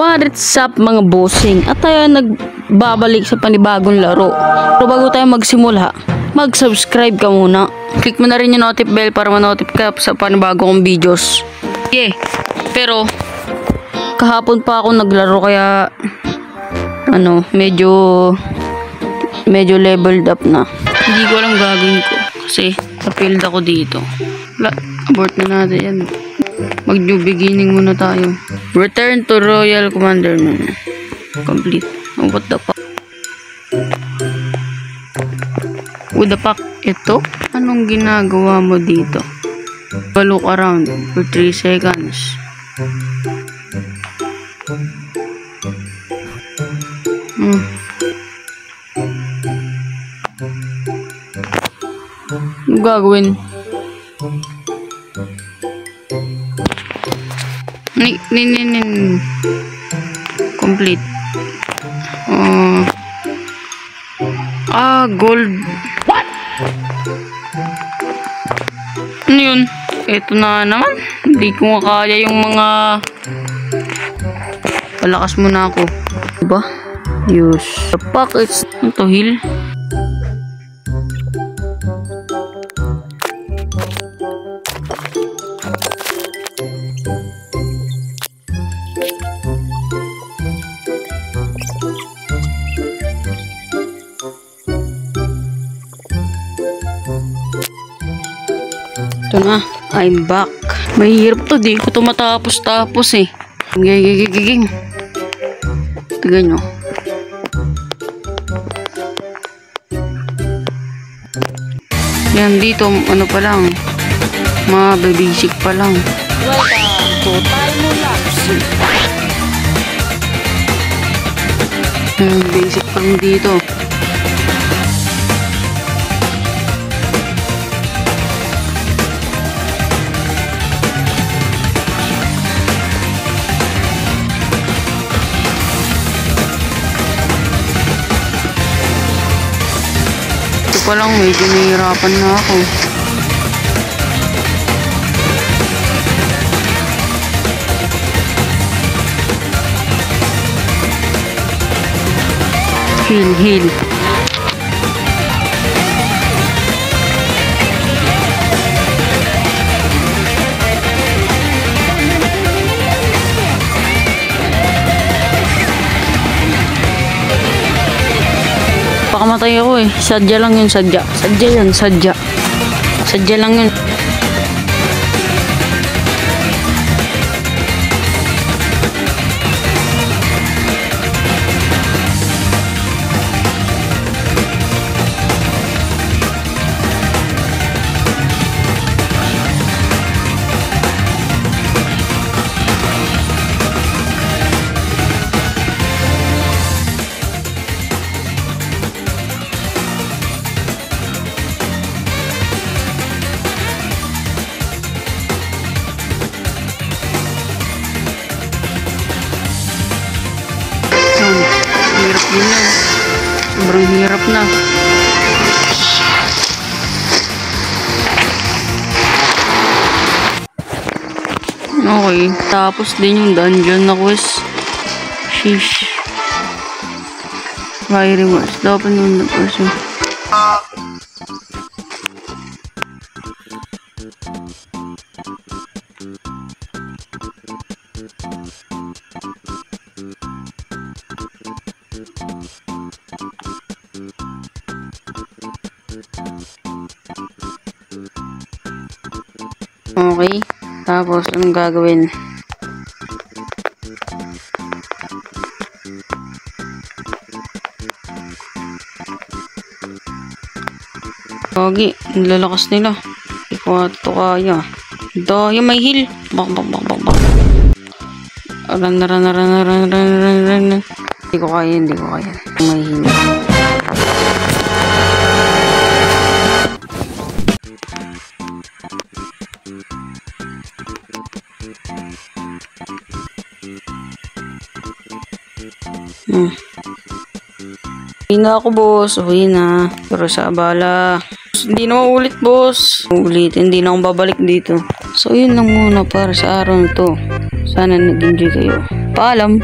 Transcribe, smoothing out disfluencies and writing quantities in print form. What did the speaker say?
What's up mga bossing? At tayo nagbabalik sa panibagong laro. Pero bago tayo magsimula, mag-subscribe ka muna. Click mo na rin yung notif bell para ma-notif ka sa panibagong videos. Yeah. Pero kahapon pa ako naglaro kaya medyo leveled up na. Hindi ko alam gagawin ko kasi na-failed ako dito. Abort na natin yan. Mag-new beginning muna tayo. Return to Royal Commander muna. Complete. Oh, what the fuck? What the fuck? Ito? Anong ginagawa mo dito? Look around for 3 seconds. Anong gagawin? Complete. Gold. What? Ano yun? Ito na naman. Hindi ko kaya yung mga palakas muna ako. Diba? Use the pockets. Ito heal. Ito na, I'm back. Mahirap to, di ko ito matapos eh. Gigigigiging. Tignan nyo. Yan dito, ano pa lang. Basic pa lang. Welcome to Time Lapse. Basic pa lang dito. Pa lang medyo nahihirapan na ako. Heal. Pakamatay ako eh. Sadya lang yun, sadya. Sadya lang yun. Hirap din yan. Sobrang hirap na. Okay. Tapos din yung dungeon na quest. Sheesh. Fire rewards. Dapat nun na person. Okay, tapos anong gagawin? Pogi, ang lalakas nila. Hindi ko ito kaya. Ito, yung may heal. Bak. Run. Hindi ko kaya. May heal. Uwi na ako, boss. Uwi na. Pero sa abala. Hindi na maulit, boss. Ulitin. Hindi na akong babalik dito. So, yun lang muna para sa araw na to. Sana nag-enjoy kayo. Paalam!